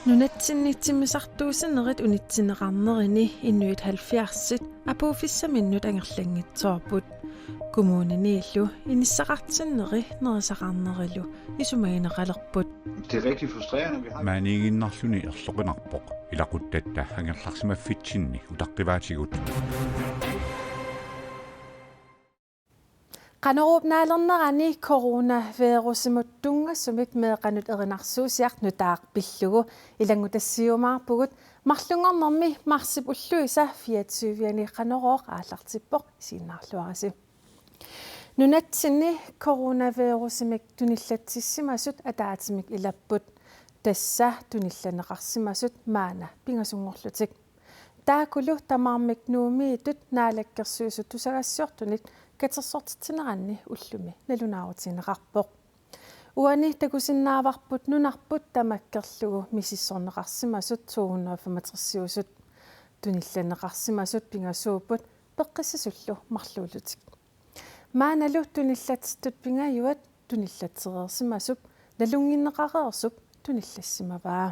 Nunatsinniitsimmisartuusinerit unitsineqarnerini Inuit 70 apuufissaminnut angerlangitsoorput kommuniniillu inissaqartinneri nerisaqarnerilu isumagineqalerput. Det er rigtig frustrerende, vi har. Maaniginnarluni erloqinarpoq ilaquttatta angerlarsimaffitsinni utaqqivaatigут. Qaneruupnaalernerani coronavirusimut tungassumik meeqanut erinarsuusiart nutaaq pillugu ilangutassiumaarpugut marlungernermi marsip ulluisa 24-ani qanerooq aallartippoq siinnaarluarasi. Nunatsinni coronavirusimik tunillatsissimasut ataatimik ilapput tassa tunillaneqarsimasut maana pingasungorlutik. Taakulu tamaarmik nuumiitut naalakkersuusut tusagassiortunit katersortitineranni ullumi nalunaarutineqarpoq. Uani takusinnaavarput nunarput tamakkerlugu misissorneqarsimasut 265 tunillaneqarsimasut pingasuuput peqqissasullu marluulutik. Maanalu tunillatsittut pingajuat tunillatereersimasup nalunginneqareersup tunillassimavaa.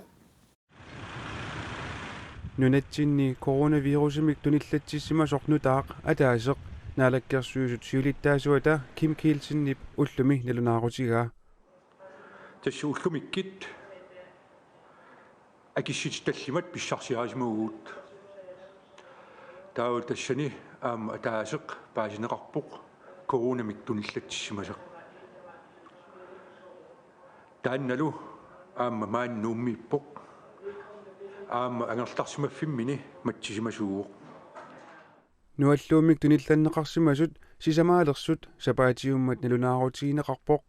Nunatsinni coronavirusimik tunillatsissimasornutaaq ataaseq naalakkersuusut siulittaasuata Kim Kielsinnip ullumi nalunaaruutigaa. Tässä ullumikkit akissitstallimat pissarsiaasimuguut. Taul tassani ataaseq paasineqarpoq koronamik tunillatsissimaseq. Taannalu maannuummiippoq angerlarsimaffimini mattisimasuuq. Nualluumik tunillanneqarsimasut sisamaalerсут sapaatiummat nalunaaruutigineqarpoq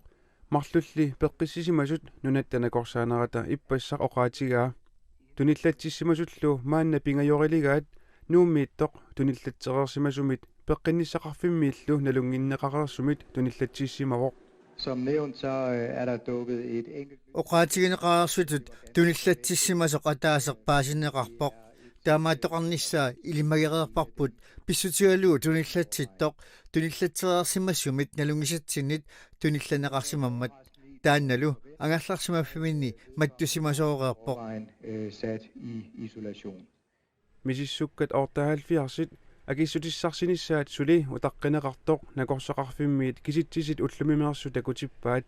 marlulli peqqissisimasut nunattanakorsaanarata ippassaq oqaatigaa tunillatsissimasullu maanna pingajoriligaat nuummiittoq tunillatsereersimasumit peqqinissaqarfimmiillu nalunginneqareersumit tunillatsissimavoq. Som nævnt, så er der dukket et enkelt oqaatigineqarersutut tunillatsissimasoq ataaseq paasineqarpoq taamaatoqarnissaa ilimagereerparput pissutigaluu tunillatsittoq tunillatereersimassumit nalungisatsinit tunillaneqarsimammat taannalu angallarsimaffiminni mattusimasoorerpoq sat i isolation. Misissukkat ortahalfiarsit akissutissarsinissaat suli utaqqinaqartoq nakorsaqarfimmiit kisitsisit ullumimeersu takutippaat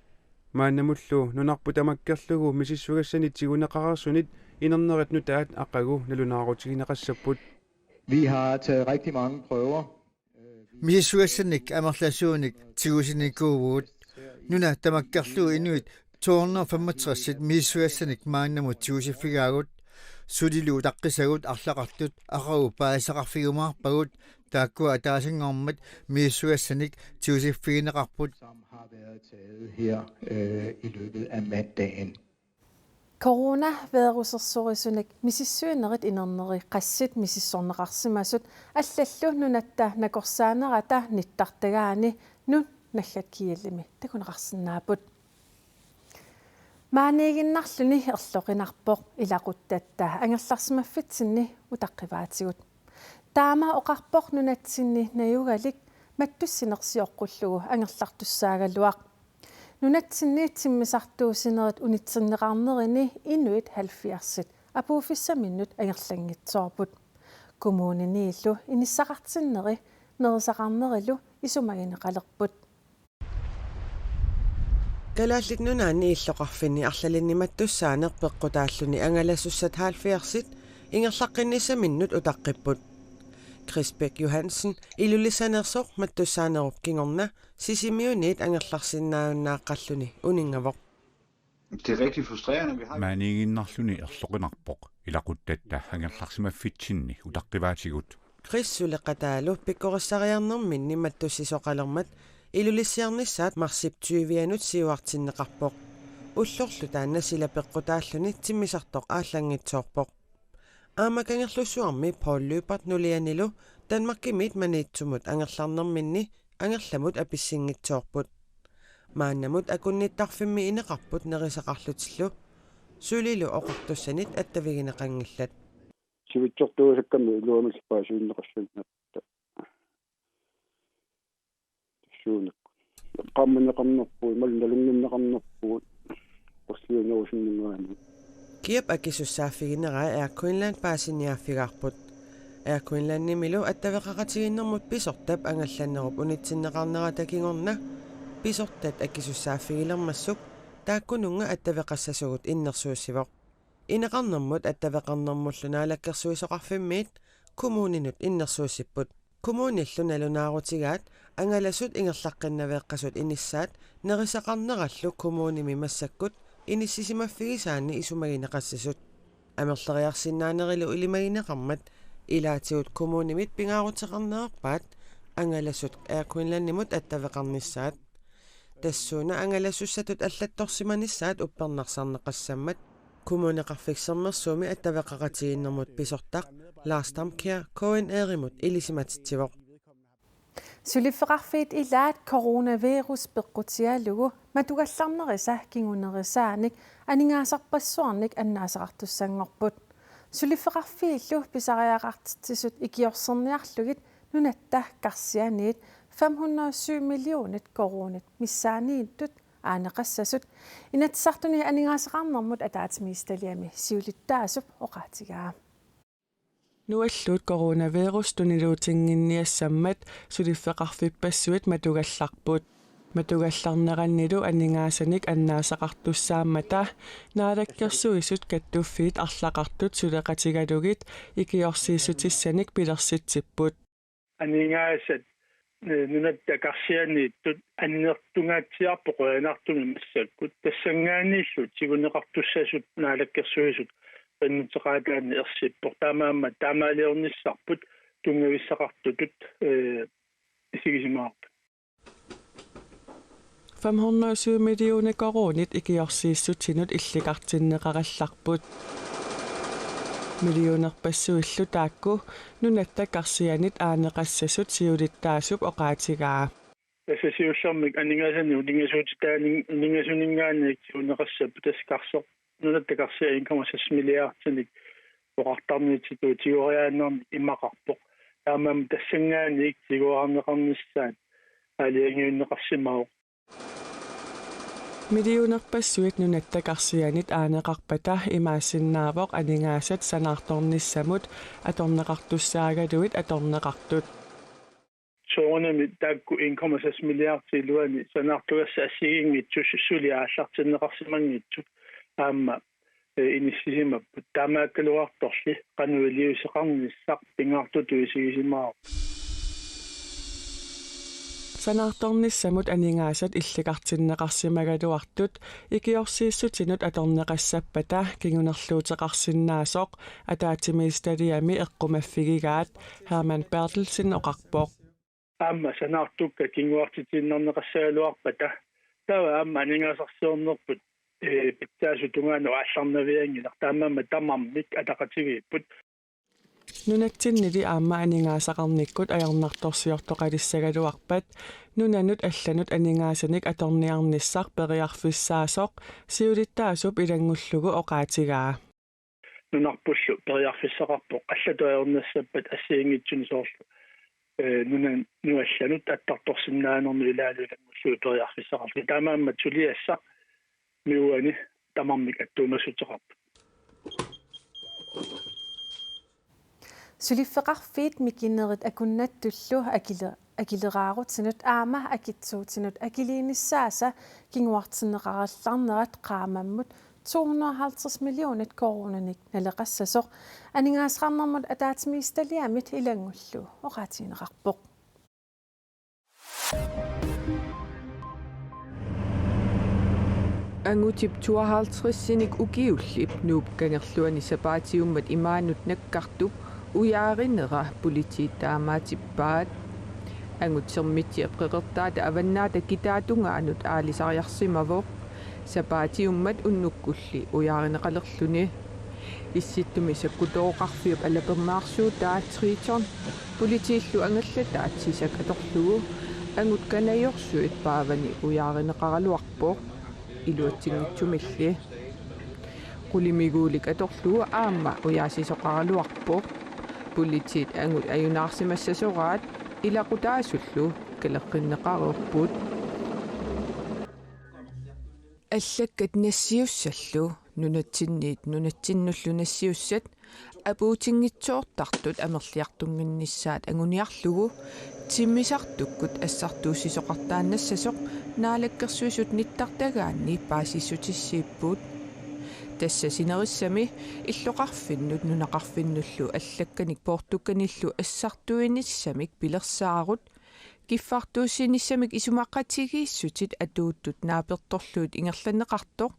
maannamullu nunarpu tamakkerlugu misissugassani tiguneqareersunit inernerit nutaat aqagu nalunaaruutigineqassapput. Vi har taget rigtig mange prøver. misissugassanik amerlasuunik tigusinikkuuguut nuna tamakkerlugu inuit 265 misissugassanik maannamut tigusiffigaagut sudilu taqqisagut arlaqartut aqagu paasaqarfigumaarpagut taakkua ataasingormat misissugassanik tigusiffigneqarput Som har været taget her i løbet af mandagen. Coronavirusersorisunik misissuinerit inerneri qassit misissorneqarsimasut allallu nunatta nakorsaanerata nittartagaani nun nallakkiallimi takuneqarsinnaaput. Maaniginnarluni erloqinarpoq ilaquttatta angerlarsimaffitsinni utaqqivaatigut. Taama oqarpoq nunatsinni najugalik mattussinersioqqullugu angerlartussaagalluaq. Nunatsinniitsimmisartuusinerit unitserneqarnerini Inuit 70 apuufissaminnut angerlangitsoorput. Kommuniniillu inissaqartinneri nerisaqarnerilu isumagineqalerput. Kalaallit nunaanni illoqarfinni arlalinnimattussaaneq peqqutaalluni angalassussat 70 ingerlaqqinnisaminnut utaqqipпут. Chris Beck Johansen ilullissaneersoq mattussaanerup kingorna sisimiuniit angerlarsinnaaunnaaqalluni uningavoq. Det er rigtig frustrerende, vi har. Maaniginnarluni erloqinarpoq ilaquttatta angerlarsimaffitsinni utaqqivaatigут. Chris suleqataalu pikkorissariarnerminni mattussisoqalermat ilullissiarnissaat marsip 20-anut siuartinneqarpoq. Ullorlu taanna sila peqqutaalluni timmisartoq aallangitsoorpoq. Aamakangerlussuarmi Paul Løbert nulianilu Danmarkimit maniitsumut angerlarnerminni angerlamut apissingitsoorput. Maannamut akunnittarfimmi ineqarput nerisaqarlutillu sulilu oqartussanit attavigineqangillat. Sivitsortuusakkammi uluamillpaasuinneqarsunnatta. Suunak. qammaneqarnerpuu malnalunginneqarnerpuu qursiunerusиннингаани киап акисуссааффигинераа Air-Queenland паасиниааффигарпут Air-Queenland-нимилу аттавеқақатигиннэрмут писортап ангалланнеруп унитсиннеқарнера такингорна писортат акисуссааффигилермассук тааккунунга аттавеқассасугут иннерсууссивоқ инеқарнэрмут аттавеқарнэрмуллунаалаккерсуисоқарфиммиит коммунинут иннерсууссиппут коммуниллу налунаарутигаат ангаласут ингерлаққиннавеэққасут иниссаат нерисақарнераллу коммуними массаккут иниссисимаффигисаани исумагинеқассасут амерлериарсинаанерилу илимагинеқармат илаатигут коммунимит пингаарутеқарнеерпаат ангаласут Air-Queenland-нимут аттавеқарниссаат тассууна ангаласуссатут аллатторсиманиссаат уппернарсарнеқассаммат коммунеқарфиксермерсууми аттавеқақатигиннэрмут писортақ Lars Damkjær Cohen Erimut илисиматитсивоқ сулиффеқарфиит илаат коронавирус пеққутиалугу матугалларнериса кингунерисааник анингаасарпассуарник аннаасақартуссангорпут сулиффеқарфииллу писариақартитсисут икиорсерниарлугит нунатта карсианиит 507 миллионит коронит миссаанииттут aaneqassasut inatsartuni aningaasaqarnermut ataatimiistaliami siulittaasup oqaatigaa nuallut coronavirus tuniluutinginniassammat suliffeqarfipassuit matugallarput matugallarnerannilu aningasanik annaasaqartussaammata naalakkersuisut kattuffiit arlaqartut suleqatigalugit ikiorsiissutissanik pilersitsipput aningaasat nunatta karsianiittut annertungaatiarpoqoyanartumi massakkut tassangaaniillut siguneqartussasut naalakkersuisut qinnuteqaataani ersippor taamaamma taamaaliornissarput tungavissaqartutut isigisimaarp 507 millioner koronit ikiorsiissutsinut illiqartinneqarallarput millioner passuillu taakku nunatta karsianit aaneqassasut siulittaasup oqaatigaa tasasiullermik aningasani ulingasuutitaani ulingasuninngaaniik uneqassappu taskarsoq nunatta karsia 1,6 milliardinik oqartarniititu tioriaannerni imaqarpoq taamaam tassangaaniik tiguarneqarnissaat aaliangiunneqarsimauq millioner passuit nunatta karsianit aaneqarpata imaasinnaavoq aningaasat sanaartornissamut atorneqartussaagaluit atorneqartut soornami taakku 1,6 milliardiluani sanaartugassa assigingitsus suliaallartinneqarsimangitsut aamma inissisimappu taamaakkaluartorli qanuiliuseqarnissaq pingaartutuisigisimaaru sanaartornissamut aningaasat illiqartinneqarsimagaluartut ikiorsiissutinut atorneqassappata kingunerluuteqarsinnaasoq ataatimiistaliami eqqumaffigigaat Herman Bertelsen oqarpoq aamma sanaartukka kinguartitinnerneqassagaluarpata tawa aamma aningaasarsiornerput pittaasutungaanu aallarnaviangilaq taamaamma tamarmik ataqatigiipput nunattinnili aamma aningaasaqarnikkut ajornartorsiortoqalissagaluarpat nunanut allanut aningasanik atorniarnissaq periarfissaasoq siulittaasup ilangullugu oqaatigaa nunarpullu periarfissaqarpoq allatuajornassappat assiingitsuni soorlu nuallanut attartorsinnaanernu ilaalulangullugu periarfissaqarlu taamaamma tuliassa miuani tamarmik attuumassuteqarpu сулиффеқарфиит микинерит акуннаттуллу акилераарутсинут аама акитсуутинут акилииниссааса кингуартиннеқаралларнерат qaamamмут 250 миллионит коронаник налеқассасоқ анигаасқарнэрмут атаатимиисталиамит илангуллу оqaатинеқарпоқ ангутип 52-синик укиуллип нуупкангерлуани сапаатиуммат имаанут наккартуп уяаринера политииттаамаатиппаат ангутсермитсиэпқеқертаата аваннаата китаатунгаанут аалисариарсимавоқ сапаатиуммат уннуккулли уяаринеқалерлүни исситтуми саккутооқарфиуп алапермаарсуутаат трииторн политииллу ангаллатаат сисак аторлугу ангут канайорсуит паавани уяаринеқаралуарпоқ илуатсингитсумилли qulимигуулик аторлугу аама уяасисоқаралуарпоқ политиит ангут аюнаарсимассасораат илақутаасуллу калеққиннеқарерпут аллаккат нассиуссаллу нунатсиннуллу нассиуссат апуутингитсоортартут амерлиартунгиннissaat агуниарлугу тиммисартуккут ассартууссисоқартааннассасоқ наалаккерсуисут ниттартагаанни паасиссутиссииппут тасса синериссами иллоқарфиннут нунақарфиннуллу аллакканик портукканиллу ассартуиниссамик пилерсаарут киффартууссиниссамик исумаққатигииссутит атууттут нааперторлуут ингерланеқартоқ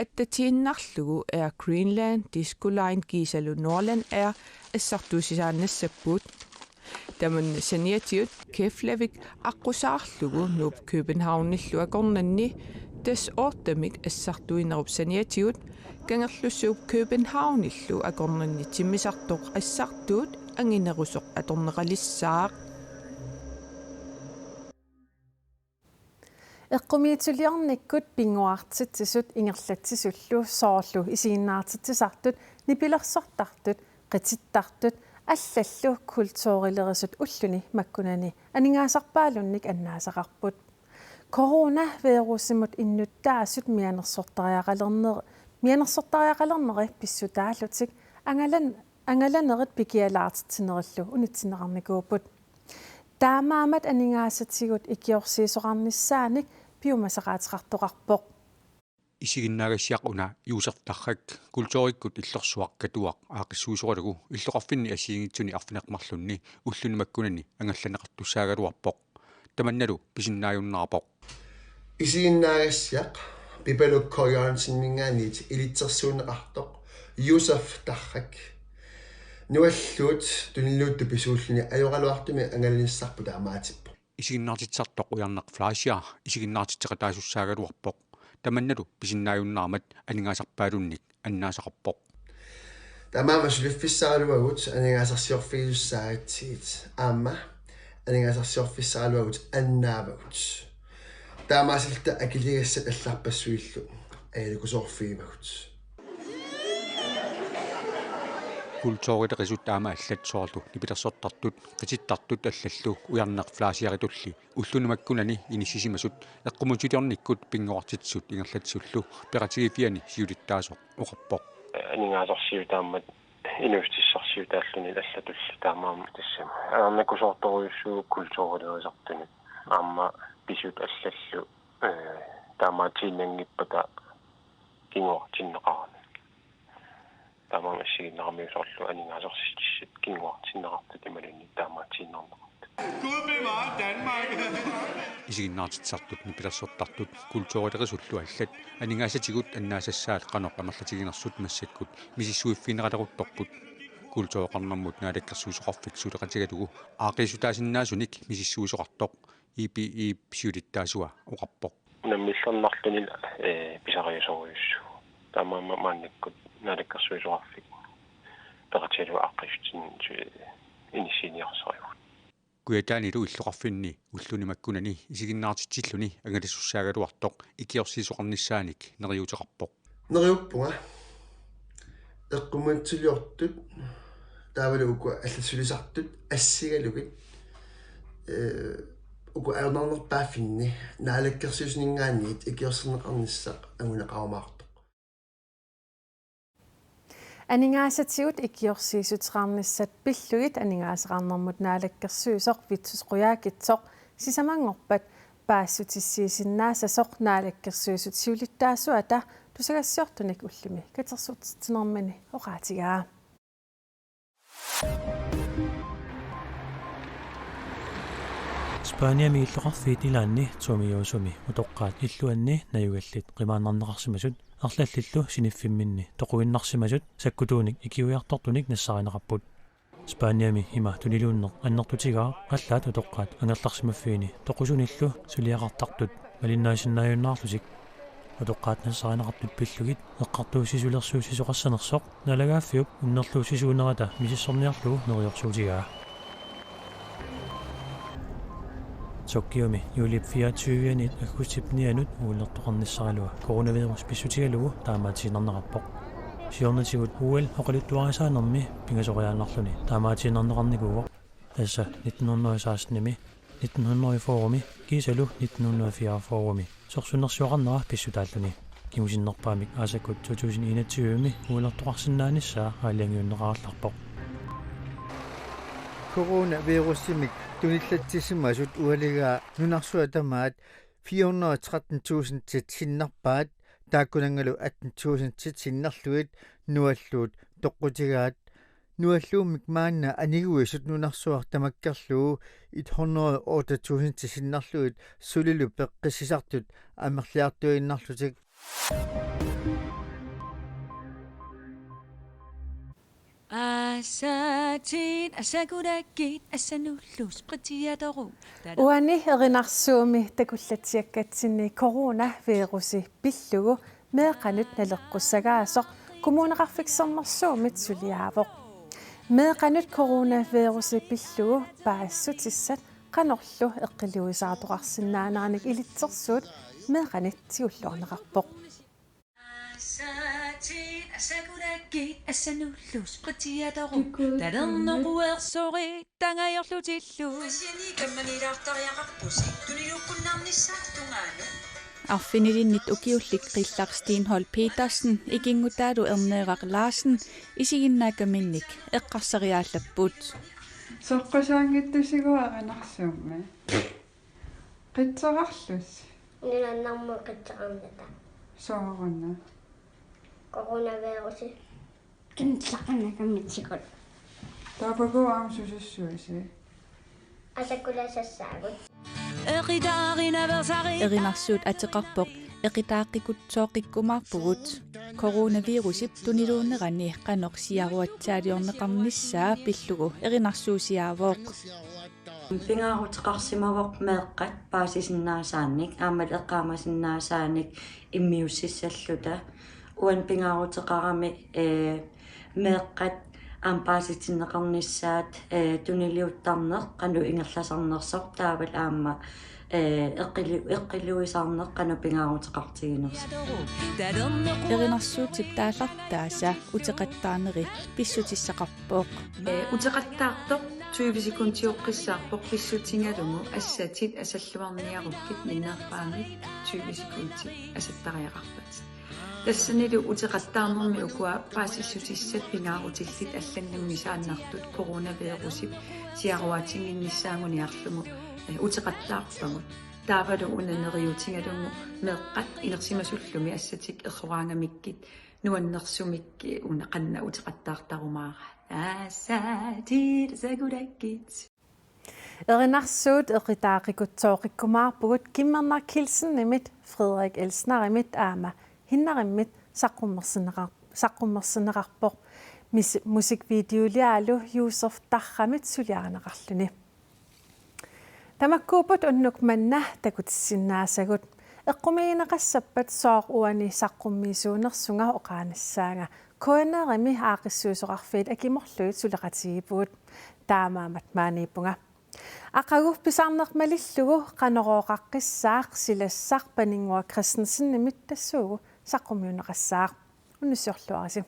аттатииннарлугу Air Greenland Disco Line кисалу Norland Air ассартуусисааннассаппут таман саниатиут Keflavik аққусаарлугу нууп Københavnиллу акорнанни тас оортамик ассартуинеруп саниатиут кангерлуссууп Københavnиллу акорнанни тиммисартоқ ассартуут ангинерусоқ аторнеқалиссаақ эққумиитсулиарниккут пингуартитсисут ингерлатсисуллу соорлу исигиннаартитсисартут нипилерсортартут қититтартут аллаллу культуурилерисут уллуни маккунани анингаасарпаалунник аннаасақарпут коронавирусимут иннуттаасут мианерсортариақалернери писсутааллутик ангаланерит пикиалаартитсинериллу унитсинеқарникуупут таамаамат анингаасатсигут икиорсиисоқарниссааник пиумасақаатеқартоқарпоқ исигиннаагассиақ уна юусертаррак культууриккут иллерсуақ катуақ аақиссуусоқалугу иллоқарфинни асиингитсуни арфинеқмарлунни уллуни маккунани ангалланеқартуссаагалуарпоқ таманналу писиннааюннаарпоқ исигиннаагассиақ пипалуккориорансиннингаанит илитсерсуунеқартоқ юусефтаррак нуаллуут туниллуутта писууллини ajorалуартими ангалниссарпу таамаатиппо исигиннаартитсартоқ уярнеқ флаашиа исигиннаартитсеқатаасуссаагалуарпоқ таманналу писиннааюннаамат анингаасарпаалунник аннаасақарпоқ тамаама сулиффиссаалуагут анингаасарсиорфиусаагатсигит аама анингаасарсиорфиссаалуагут аннаавагут таамаасилта акилигассат алларпассуиллу аалукусоорфиимагут культуурилерисут таама аллатсоорлу нипилерсортартут қититтартут аллаллу уярнеқ флаасиаритулли уллунумаккунани иниссисимасут эққумутилиорниккут пингуартитсут ингерлатсуллу пеқатигифиани сиулиттаасоқ оқарпоқ анигаасарсиутааммат инустиссарсиутааллуни аллатулли таамаама тассама аернакусоорторуйуссуу культуурилерисартуни аама писут аллаллу таамаатииннангиппата кингуартиннеқарани таамаама сигиннерамиусорлу анигаасарситиссат кингуартиннеқартут ималунни таамаатииннернеқарт Gud bevare Danmark исигиннаартитсартут нипилерсортартут культуурилерисуллу аллат анигаасатигут аннаасассаат қаноқ амерлатигинерсут массаккут мисиссуиффинеқалерутторпут культуоқарнэрмут наалаккерсуусоқарфик сулеқатигалугу аақисутаасиннаасуник мисиссуусоқартоқ ипи сиулиттаасуа оқарпоқ наммиллернарлуни писариусоруйуссу таамаама маанниккут наалаккерсуусоқарфик пеқатилу ааққистин инисиниарсариу куятаанилу иллоқарфинни уллуни маккунани исигиннаартитсиллуни ангалиссуссаагалуартоқ икиорсиисоқарниссааник нериутеқарпоқ нериуппунга эққуматсилиортут таавалугу аллассулисартут ассигалугит уку аернарнерпааффинни наалаккерсиуснингаанниит икиорсернеқарниссақ агунеқармаартоқ анингаасатсигут икиорсиисутераарниссат пиллугит анингаасеқарнэрмут наалаккерсуисоқ витсусқуяакитсоқ сисамангорпат паассутиссиисиннаасасоқ наалаккерсуисут сиулиттаасуата тусагассиортуник уллуми катерсуутитсинэрмани оqaatigaa Spania miilloqarfiit ilaanni tuumiuusumi utoqqaat illuanni nayugallit qimaannarneqarsimasut арлаллиллу синиффимминни тоқуиннарсимасут саккутууник икиуиарторtunik нассариneqarput Spaniami има тунилууннеқ аннертутигаа аллаат утоққаат ангерларсимаффиини тоқусуниллу сулиақартартут малиннаасиннааюннаарлусик утоққаат нассариneqartut пиллугит эққартуусисулерсуусисоқассанерсоқ налагааффиуп уннерлуусисуунерата мисиссорниарлугу нериорсуутигаа Sokkiumi julip 24 agustipnianut uullertoqarnissaralua coronavirus pissutigalugu taamaatiinernerappoq siornatigut uul oqaluttuarisaanermi pingasoriaanarluni taamaatiinerneqarnikuuq tassa 1916nimi 1900-forumi kiisalu 1904-forumi sorsunersuaqarnera pissutaalluni kimusinnerpaamik aasakut 2021-mi uulertoqarsinnaanissaa aaliangiunneqarallarpoq coronavirussimik tunillattissimasut ualigaa nunarsuа tamaat 413.000 tit sinnarpaat taakkunangalu 18.000 tit sinnarluit nualluut toqqutigaat nualluummik maanna aniguisut nunarsuar tamakkerluu 108.000 tit sinnarluit sulilu peqqissisartut amerliartuinnarlutik Asatin asagudakit asanullus qatiatoru uani erinarsuumi takullatiakkatsini coronavirusi pillugu meeqanut naleqqussagaasoq kumuunaqarfiksernersuumit suliaavoq meeqanut coronavirusi pillugu paassutissat qanorlu eqqiluisaatoqarsinnaanernik ilitsersuut meeqanit tiulluarneqarpoq asagudakit asanullus qatiatoru talernoquersoori tangajorlutillu asiani kammanilaartariaqarpusi tuniluuqqunnaarnissartungaanu Arfinilinnit ukiullik qillaqstinhol Petersen ikingutaalu erneeraq Larsen isiginnaakaminnik eqqarsariaallappuut soqqasaangittusigua qitserarlus nilannarmu qitserarnata soorunna coronavirusi kintlaqanakamitsikut tapaku aamsusissuisi asakulasassaagut erinarsuut ateqarpoq eqitaaqqikutsoqiqkumarpugut coronavirusip tuniluunnerani qanorsiaruatsaaliorneqarnissaa pillugu erinarsuusiaavooq Pingaaruteqarsimavoq meeqqat paasisinnaasaanik aamal eqqaamasinnaasaanik immiussissalluta uan pingaaruteqarami meeqqat ampaasitinneqarnissaat tuniliuttarneq qanu ingerlasarnersoq taaval aamma eqqilluisaarneq qanu pingaaruteqartiginersa erinarsuutip taallartaasa uteqattaaneri pissutissaqarpooq uteqattaartoq 20 sekuntiuqqissaarpoq pissutingalumu assatit asalluarniarukkit minneerpaamik 20 sekunti asattariaqarpat тассанилу утеқаттаарнэрми укуа паасиссутиссат пингаарутиллит алланнаммисааннартут коронавирусип сиаруатингиннссаагуниарлугу утеқаттаарпагут таавалу унанериутингалугу меэққат инерсимасуллуми ассатик эрруаангамиккит нуаннерсумикки уна қанна утеқаттаартарумаара ассатит сагураккит erinarsuut eqitaaqikutsoqiqkumaarpugut kimmernar kilsenimit Frederik Elsnarimit aama hinnarimit saqqummersineqarpoq musikvideoliaalu Yusuf Tarramit suliaranaqarluni tamakkuuput unnuk manna takutissinnaassagut eqqumiineqassappat soor uani saqqummiisuunersunga oqaanassaanga koanerimi aaqissuusoqarfiit akimorluit suleqatigipuut taamaamat maaniipunga aqagu pisarnermalillugu qanorooqaqqissaaq silassaq paningua Christensen nimit tassuugu saqqummiuneqassaaq unnussiorluarisi